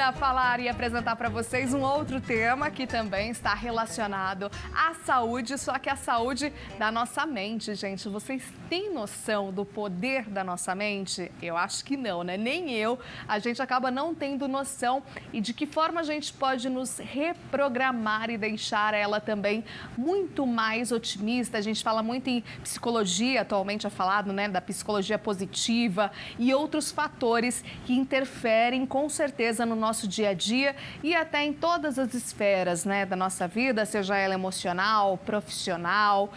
queria falar e apresentar para vocês um outro tema que também está relacionado à saúde, só que a saúde da nossa mente, gente. Vocês têm noção do poder da nossa mente? Eu acho que não, né? Nem eu. A gente acaba não tendo noção e de que forma a gente pode nos reprogramar e deixar ela também muito mais otimista. A gente fala muito em psicologia, atualmente é falado, né, da psicologia positiva e outros fatores que interferem com certeza no nosso dia a dia e até em todas as esferas, né, da nossa vida, seja ela emocional, profissional,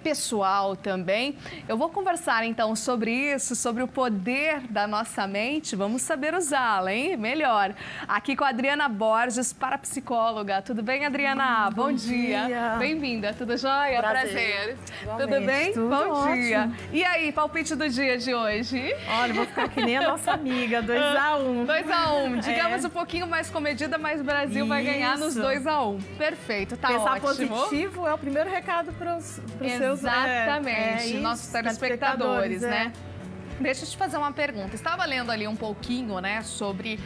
pessoal também. Eu vou conversar então sobre isso, sobre o poder da nossa mente. Vamos saber usá-la, hein? Melhor. Aqui com a Adriana Borges, parapsicóloga. Tudo bem, Adriana? Bom dia. Bem-vinda. Tudo jóia? Prazer. Tudo bem? Tudo Bom ótimo. dia. E aí, palpite do dia de hoje? Olha, eu vou ficar que nem a nossa amiga, 2-1. 2-1. Digamos um pouquinho mais comedida, mas o Brasil vai ganhar nos 2-1. Perfeito, tá Pensar ótimo. positivo é o primeiro recado para os seus nossos telespectadores, né? Deixa eu te fazer uma pergunta. Estava lendo ali um pouquinho, né, sobre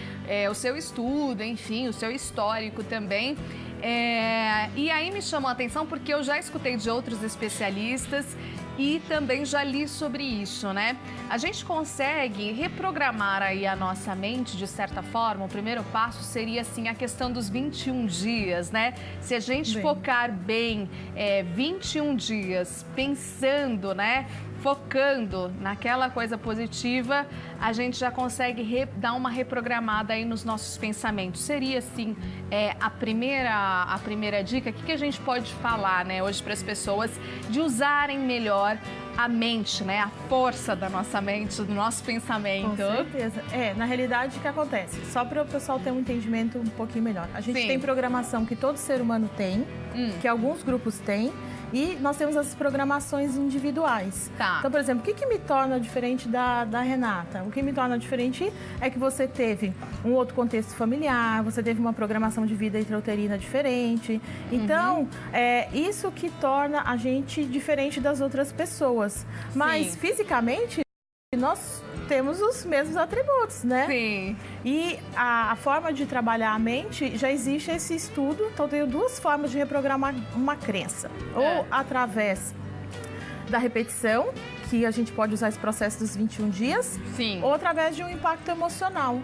o seu estudo, enfim, o seu histórico também. E aí me chamou a atenção porque eu já escutei de outros especialistas e também já li sobre isso, né? A gente consegue reprogramar aí a nossa mente de certa forma. O primeiro passo seria, assim, a questão dos 21 dias, né? Se a gente focar bem 21 dias pensando, né? Focando naquela coisa positiva, a gente já consegue dar uma reprogramada aí nos nossos pensamentos. Seria, assim, a primeira dica. O que a gente pode falar, né, hoje para as pessoas de usarem melhor a mente, né, a força da nossa mente, do nosso pensamento? Com certeza. Na realidade, o que acontece? Só para o pessoal ter um entendimento um pouquinho melhor. A gente tem programação que todo ser humano tem, que alguns grupos têm, e nós temos as programações individuais. Tá. Então, por exemplo, o que me torna diferente da Renata? O que me torna diferente é que você teve um outro contexto familiar, você teve uma programação de vida intrauterina diferente. Então, isso que torna a gente diferente das outras pessoas. Mas, fisicamente, nós temos os mesmos atributos, né? Sim. E a forma de trabalhar a mente, já existe esse estudo. Então, eu tenho duas formas de reprogramar uma crença. Ou através da repetição, que a gente pode usar esse processo dos 21 dias. Sim. Ou através de um impacto emocional.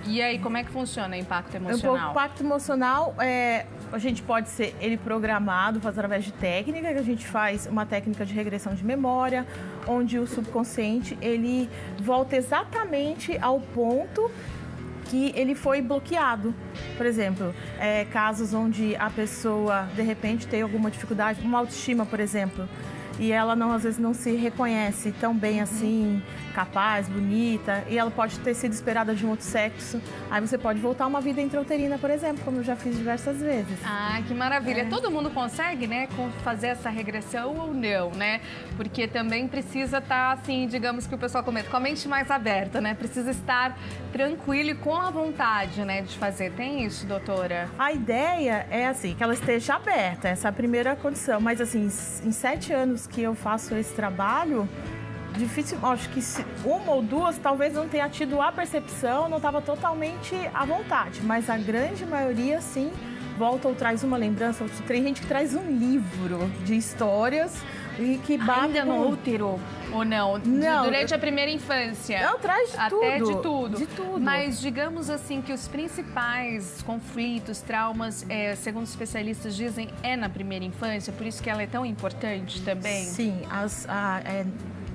E aí, como é que funciona o impacto emocional? O impacto emocional, a gente pode ser ele programado através de técnica, que a gente faz uma técnica de regressão de memória, onde o subconsciente, ele volta exatamente ao ponto que ele foi bloqueado. Por exemplo, casos onde a pessoa, de repente, tem alguma dificuldade, uma autoestima, por exemplo, e ela às vezes não se reconhece tão bem assim, capaz, bonita, e ela pode ter sido esperada de um outro sexo. Aí você pode voltar a uma vida intrauterina, por exemplo, como eu já fiz diversas vezes. Ah, que maravilha. Todo mundo consegue, né, fazer essa regressão ou não, né? Porque também precisa estar, assim, digamos que o pessoal comenta, com a mente mais aberta, né? Precisa estar tranquilo e com a vontade, né, de fazer. Tem isso, doutora? A ideia é, assim, que ela esteja aberta, essa é a primeira condição. Mas, assim, em 7 anos que eu faço esse trabalho, difícil, acho que uma ou duas talvez não tenha tido a percepção, não estava totalmente à vontade, mas a grande maioria, sim, volta ou traz uma lembrança. Tem gente que traz um livro de histórias e que bate ainda no útero ou não? Não. Durante a primeira infância? Não, traz de tudo. Até de tudo. De tudo. Mas digamos assim que os principais conflitos, traumas, segundo os especialistas dizem, é na primeira infância, por isso que ela é tão importante também? Sim, a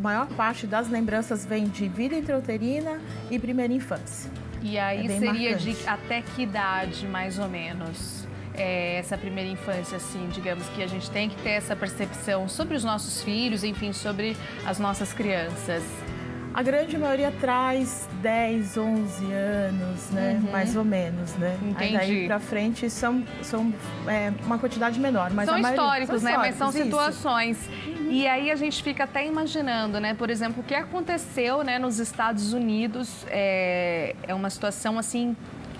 maior parte das lembranças vem de vida intrauterina e primeira infância. E aí seria marcante. de até que idade, mais ou menos? Essa primeira infância, assim, digamos que a gente tem que ter essa percepção sobre os nossos filhos, enfim, sobre as nossas crianças. A grande maioria traz 10, 11 anos, né? Mais ou menos, né? Entendi. Aí daí pra frente são uma quantidade menor. Mas são a maioria, históricos, né? Mas são isso. situações. E aí a gente fica até imaginando, né? Por exemplo, o que aconteceu, né, nos Estados Unidos é uma situação, assim,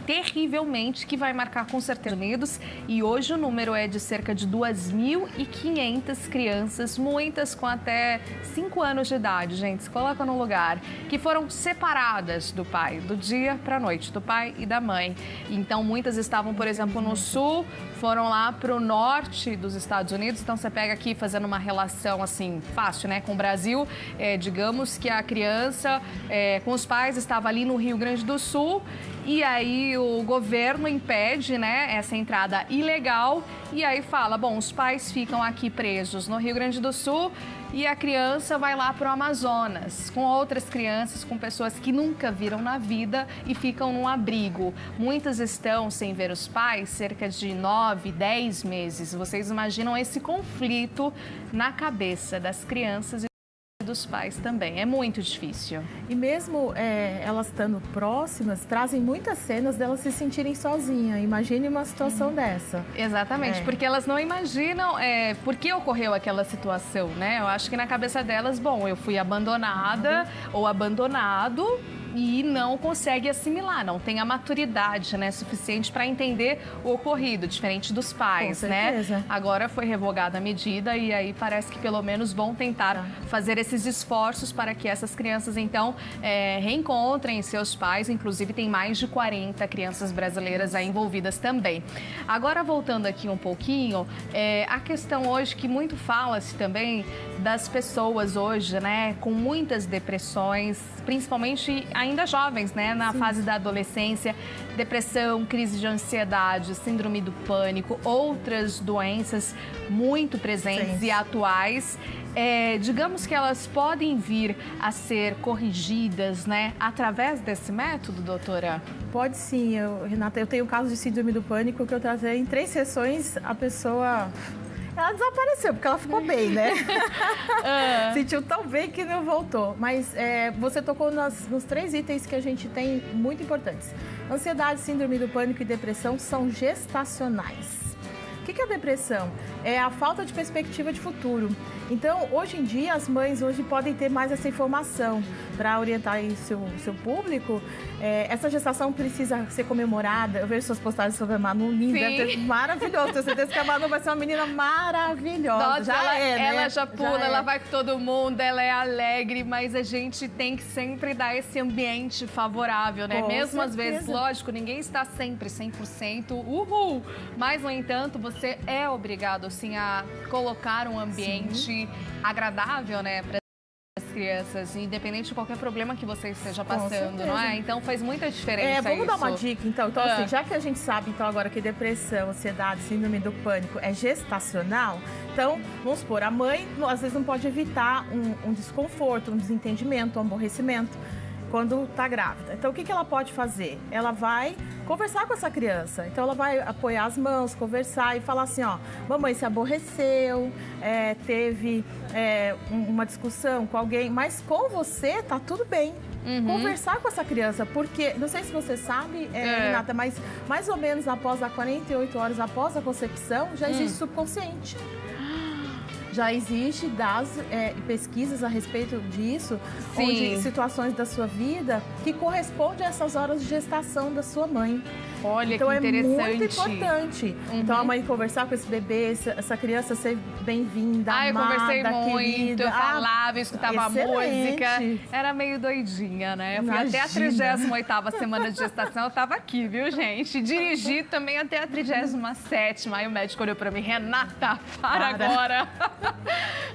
terrivelmente, que vai marcar com certeza os Estados Unidos. E hoje o número é de cerca de 2.500 crianças, muitas com até 5 anos de idade, gente, se coloca no lugar, que foram separadas do pai, do dia para a noite, do pai e da mãe. Então, muitas estavam, por exemplo, no sul, foram lá para o norte dos Estados Unidos. Então, você pega aqui, fazendo uma relação assim, fácil, né, com o Brasil, digamos que a criança com os pais estava ali no Rio Grande do Sul, e aí o governo impede, né, essa entrada ilegal, e aí fala, bom, os pais ficam aqui presos no Rio Grande do Sul e a criança vai lá para o Amazonas, com outras crianças, com pessoas que nunca viram na vida e ficam num abrigo. Muitas estão sem ver os pais cerca de 9, 10 meses. Vocês imaginam esse conflito na cabeça das crianças e dos pais também. É muito difícil. E mesmo elas estando próximas, trazem muitas cenas delas se sentirem sozinhas. Imagine uma situação dessa. Exatamente, porque elas não imaginam por que ocorreu aquela situação, né? Eu acho que na cabeça delas, bom, eu fui abandonada ou abandonado, e não consegue assimilar, não tem a maturidade, né, suficiente para entender o ocorrido, diferente dos pais, né? Agora foi revogada a medida e aí parece que pelo menos vão tentar fazer esses esforços para que essas crianças, então, reencontrem seus pais. Inclusive, tem mais de 40 crianças brasileiras aí envolvidas também. Agora, voltando aqui um pouquinho, a questão hoje que muito fala-se também das pessoas hoje, né, com muitas depressões, principalmente ainda jovens, né, na fase da adolescência, depressão, crise de ansiedade, síndrome do pânico, outras doenças muito presentes e atuais. Digamos que elas podem vir a ser corrigidas, né, através desse método, doutora? Pode sim, Renata. Eu tenho um caso de síndrome do pânico que eu tratei em 3 sessões, a pessoa... Ela desapareceu, porque ela ficou bem, né? Sentiu tão bem que não voltou. Mas você tocou nos 3 itens que a gente tem muito importantes. Ansiedade, síndrome do pânico e depressão são gestacionais. O que é a depressão? É a falta de perspectiva de futuro. Então, hoje em dia, as mães hoje podem ter mais essa informação para orientar aí seu público. Essa gestação precisa ser comemorada. Eu vejo suas postagens sobre a Manu, linda, maravilhosa. Tenho certeza que a Manu vai ser uma menina maravilhosa. Nossa, ela já pula, ela vai com todo mundo, ela é alegre, mas a gente tem que sempre dar esse ambiente favorável, né? Mesmo às vezes, lógico, ninguém está sempre 100% uhul, mas, no entanto, você é obrigado, assim, a colocar um ambiente agradável, né, para as crianças, independente de qualquer problema que você esteja passando, não é? Então faz muita diferença vamos dar uma dica, então. Então, assim, já que a gente sabe, então, agora que depressão, ansiedade, síndrome do pânico é gestacional, então, vamos supor, a mãe, às vezes, não pode evitar um desconforto, um desentendimento, um aborrecimento quando está grávida. Então, o que ela pode fazer? Ela vai conversar com essa criança. Então, ela vai apoiar as mãos, conversar e falar assim, ó, mamãe se aborreceu, teve uma discussão com alguém, mas com você tá tudo bem. Conversar com essa criança, porque, não sei se você sabe, Renata, mas mais ou menos após 48 horas após a concepção, já existe subconsciente. Já existe pesquisas a respeito disso, onde situações da sua vida que correspondem a essas horas de gestação da sua mãe. Olha, então, que interessante. É muito importante. Então, a mãe conversar com esse bebê, essa criança ser bem-vinda, amada, eu conversei muito, querida. Eu falava, escutava música. Era meio doidinha, né? Eu fui até a 38ª semana de gestação, eu tava aqui, viu, gente? Dirigi também até a 37ª. Aí o médico olhou pra mim, Renata, para agora.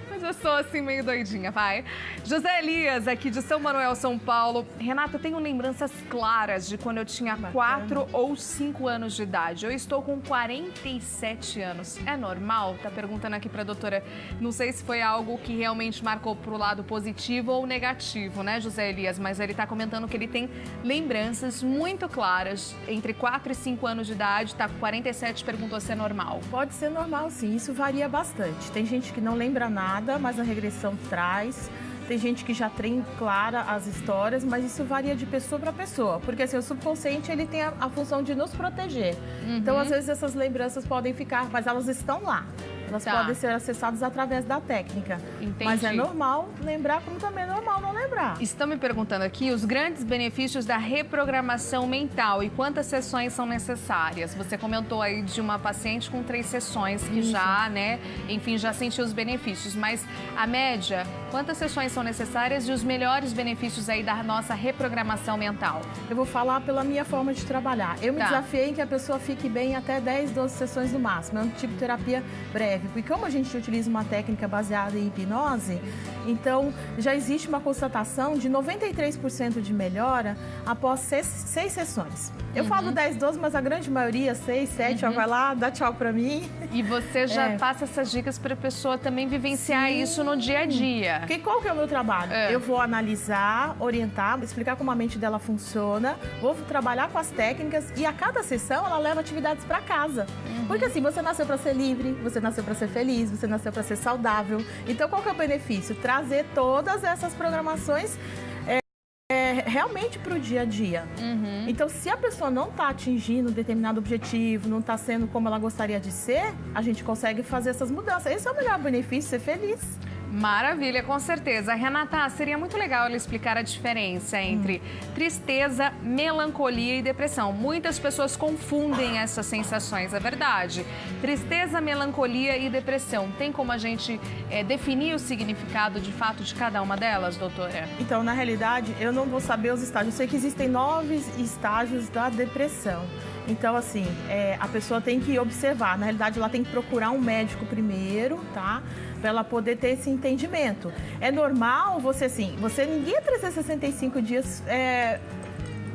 Mas eu sou assim meio doidinha, vai. José Elias, aqui de São Manuel, São Paulo. Renata, eu tenho lembranças claras de quando eu tinha 4 ou 5 anos de idade. Eu estou com 47 anos. É normal? Tá perguntando aqui pra doutora. Não sei se foi algo que realmente marcou pro lado positivo ou negativo, né, José Elias? Mas ele tá comentando que ele tem lembranças muito claras entre 4 e 5 anos de idade. Tá com 47, perguntou se é normal. Pode ser normal, sim. Isso varia bastante. Tem gente que não lembra nada, mas a regressão traz. Tem gente que já tem clara as histórias, mas isso varia de pessoa para pessoa. Porque assim, o subconsciente ele tem a função de nos proteger. Então, às vezes, essas lembranças podem ficar, mas elas estão lá. Elas Tá. podem ser acessadas através da técnica. Entendi. Mas é normal lembrar, como também é normal não lembrar. Estão me perguntando aqui os grandes benefícios da reprogramação mental e quantas sessões são necessárias. Você comentou aí de uma paciente com 3 sessões que já, né, enfim, já sentiu os benefícios. Mas a média, quantas sessões são necessárias e os melhores benefícios aí da nossa reprogramação mental? Eu vou falar pela minha forma de trabalhar. Eu me Tá. desafiei em que a pessoa fique bem até 10, 12 sessões no máximo. É um tipo de terapia breve. Porque como a gente utiliza uma técnica baseada em hipnose, então já existe uma constatação de 93% de melhora após 6 sessões. Eu falo 10, 12, mas a grande maioria, 6, 7, ó, vai lá, dá tchau pra mim. E você já passa essas dicas para a pessoa também vivenciar isso no dia a dia. Porque qual que é o meu trabalho? Eu vou analisar, orientar, explicar como a mente dela funciona, vou trabalhar com as técnicas e a cada sessão ela leva atividades para casa. Porque assim, você nasceu para ser livre, você nasceu para ser feliz, você nasceu para ser saudável. Então qual que é o benefício? Trazer todas essas programações realmente para o dia a dia. Então, se a pessoa não está atingindo um determinado objetivo, não está sendo como ela gostaria de ser, a gente consegue fazer essas mudanças. Esse é o melhor benefício, ser feliz. Maravilha, com certeza. Renata, seria muito legal ela explicar a diferença entre tristeza, melancolia e depressão. Muitas pessoas confundem essas sensações, é verdade. Tristeza, melancolia e depressão. Tem como a gente definir o significado de fato de cada uma delas, doutora? Então, na realidade, eu não vou saber os estágios. Eu sei que existem 9 estágios da depressão. Então, assim, a pessoa tem que observar. Na realidade, ela tem que procurar um médico primeiro, tá? Para ela poder ter esse entendimento. É normal ninguém é 365 dias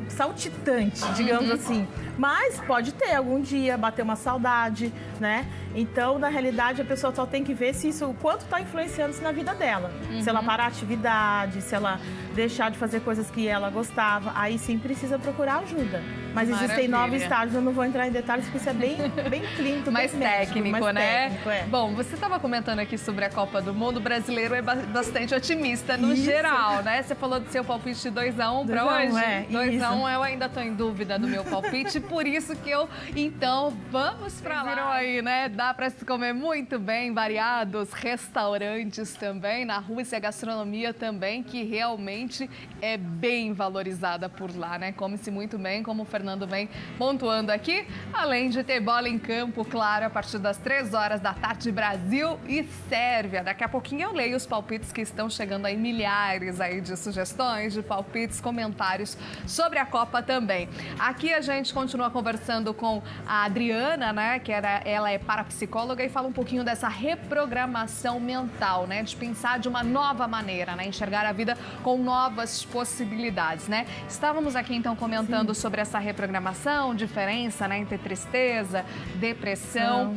saltitante, digamos assim. Mas pode ter algum dia, bater uma saudade, né? Então, na realidade, a pessoa só tem que ver se isso, o quanto está influenciando isso na vida dela. Se ela parar a atividade, se ela deixar de fazer coisas que ela gostava, aí sim precisa procurar ajuda. Mas existem 9 estágios, eu não vou entrar em detalhes, porque isso é bem clínico, mais bem médico, técnico, mais né? técnico, Bom, você estava comentando aqui sobre a Copa do Mundo. O brasileiro é bastante otimista no Isso. geral, né? Você falou do seu palpite de 2-1 para 2-1, hoje? 2-1, isso. eu ainda estou em dúvida do meu palpite, por isso que então, vamos para lá. Viram aí, né? Dá para se comer muito bem, variados restaurantes também. Na Rússia, a gastronomia também, que realmente é bem valorizada por lá, né? Come-se muito bem, como o Fernando vem pontuando aqui. Além de ter bola em campo, claro, a partir das 3 horas da tarde, Brasil e Sérvia. Daqui a pouquinho eu leio os palpites que estão chegando aí, milhares aí de sugestões, de palpites, comentários sobre a Copa também. Aqui a gente continua conversando com a Adriana, né, ela é parapsicóloga e fala um pouquinho dessa reprogramação mental, né, de pensar de uma nova maneira, né, enxergar a vida com novas possibilidades, né. Estávamos aqui então comentando sobre essa reprogramação, diferença, né, entre tristeza, depressão,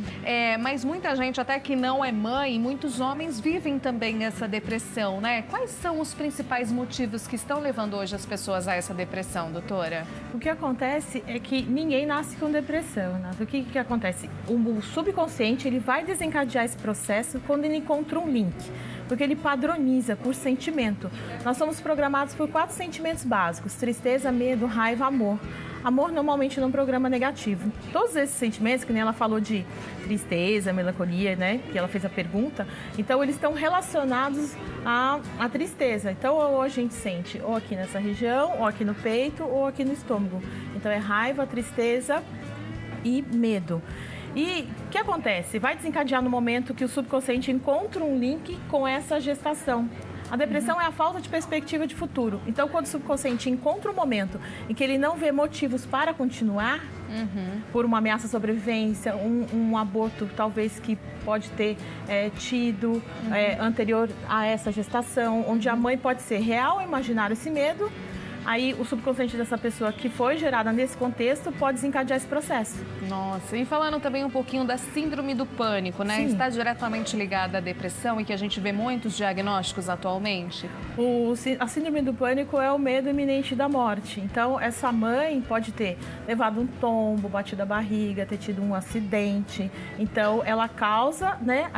mas muita gente até que não é mãe, muitos homens vivem também essa depressão, né. Quais são os principais motivos que estão levando hoje as pessoas a essa depressão, doutora? O que acontece é que ninguém nasce com depressão, né? O que acontece? O subconsciente ele vai desencadear esse processo quando ele encontra um link, porque ele padroniza por sentimento. Nós somos programados por 4 sentimentos básicos: tristeza, medo, raiva, amor. Amor normalmente não programa negativo. Todos esses sentimentos, que nem ela falou de tristeza, melancolia, né? Que ela fez a pergunta. Então, eles estão relacionados à tristeza. Então, ou a gente sente ou aqui nessa região, ou aqui no peito, ou aqui no estômago. Então, é raiva, tristeza e medo. E o que acontece? Vai desencadear no momento que o subconsciente encontra um link com essa gestação. A depressão é a falta de perspectiva de futuro. Então, quando o subconsciente encontra um momento em que ele não vê motivos para continuar, por uma ameaça à sobrevivência, um aborto talvez que pode ter tido anterior a essa gestação, onde a mãe pode ser real ou imaginar esse medo, aí o subconsciente dessa pessoa que foi gerada nesse contexto pode desencadear esse processo. Nossa, e falando também um pouquinho da síndrome do pânico, né? Sim. Está diretamente ligada à depressão e que a gente vê muitos diagnósticos atualmente? A síndrome do pânico é o medo iminente da morte. Então, essa mãe pode ter levado um tombo, batido a barriga, ter tido um acidente. Então, ela causa, né?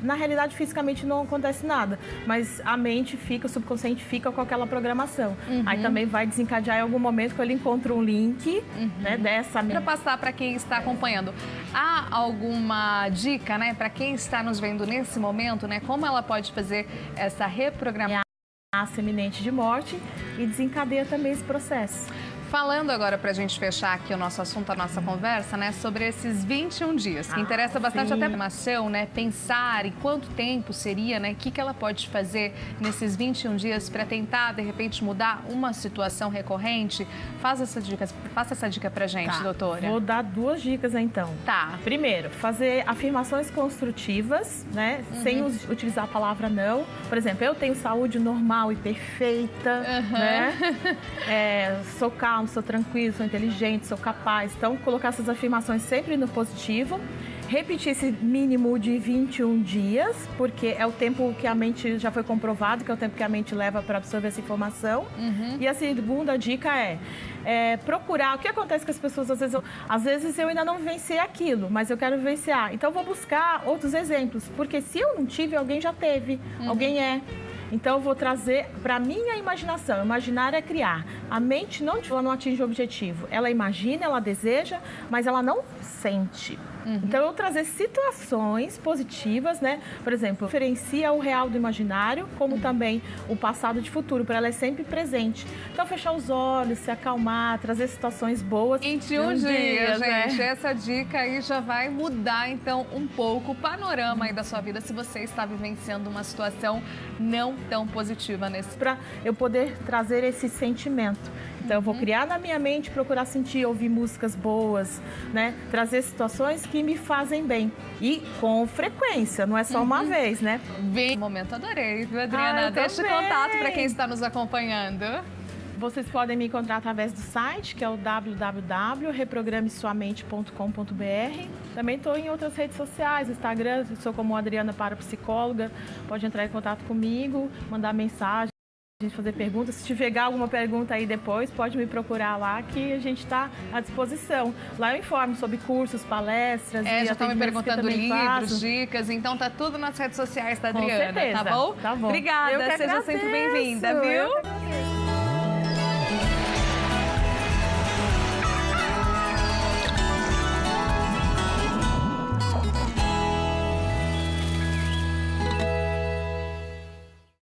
Na realidade, fisicamente não acontece nada, mas a mente fica, o subconsciente fica com aquela programação. Aí também vai desencadear em algum momento que ele encontra um link, né, dessa... Para passar para quem está acompanhando, há alguma dica, né, para quem está nos vendo nesse momento, né, como ela pode fazer essa reprogramação? A semente de morte e desencadeia também esse processo. Falando agora para a gente fechar aqui o nosso assunto, a nossa conversa, né, sobre esses 21 dias, que interessa bastante sim. até a informação, né, pensar em quanto tempo seria, né, o que ela pode fazer nesses 21 dias para tentar, de repente, mudar uma situação recorrente. Faça essa dica para a gente, doutora. Vou dar 2 dicas, então. Tá. Primeiro, fazer afirmações construtivas, né, sem utilizar a palavra não. Por exemplo, eu tenho saúde normal e perfeita, né, sou calma, sou tranquilo, sou inteligente, sou capaz. Então, colocar essas afirmações sempre no positivo. Repetir esse mínimo de 21 dias, porque é o tempo que a mente, já foi comprovado, que é o tempo que a mente leva para absorver essa informação. E a segunda dica é procurar. O que acontece com as pessoas, às vezes eu ainda não vivenciei aquilo, mas eu quero vivenciar. Então, eu vou buscar outros exemplos, porque se eu não tive, alguém já teve, alguém é. Então, eu vou trazer para a minha imaginação. Imaginar é criar. A mente ela não atinge o objetivo. Ela imagina, ela deseja, mas ela não sente. Então, eu vou trazer situações positivas, né? Por exemplo, diferencia o real do imaginário, como também o passado de futuro, para ela é sempre presente. Então, fechar os olhos, se acalmar, trazer situações boas. 21 dias, gente. Essa dica aí já vai mudar, então, um pouco o panorama aí da sua vida, se você está vivenciando uma situação não tão positiva nesse... Para eu poder trazer esse sentimento. Então, eu vou criar na minha mente, procurar sentir, ouvir músicas boas, né? Trazer situações que me fazem bem. E com frequência, não é só uma vez, né? Bem, momento adorei, viu, Adriana? Deixa o contato para quem está nos acompanhando. Vocês podem me encontrar através do site, que é o www.reprogramesuamente.com.br. Também estou em outras redes sociais, Instagram, sou como Adriana Parapsicóloga. Pode entrar em contato comigo, mandar mensagem, fazer perguntas. Se tiver alguma pergunta aí depois, pode me procurar lá, que a gente está à disposição. Lá eu informo sobre cursos, palestras. Já estão me perguntando livros, dicas, então tá tudo nas redes sociais da Adriana, com certeza. Tá bom? Tá bom. Obrigada, seja sempre bem-vinda, viu?